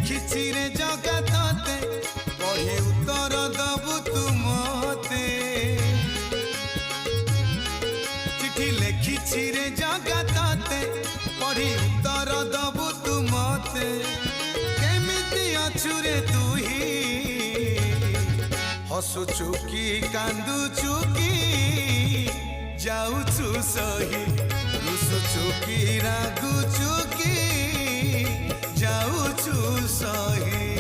लिखिछि रे जगतते कही उत्तर दबु तू मते चिठी लिखिछि रे जगतते कही उत्तर दबु तू मते केमिति अछु रे तू ही हसुचु की कांदुचु की जाऊछु सही रुसुचु की रागुचु की जाऊछु सही।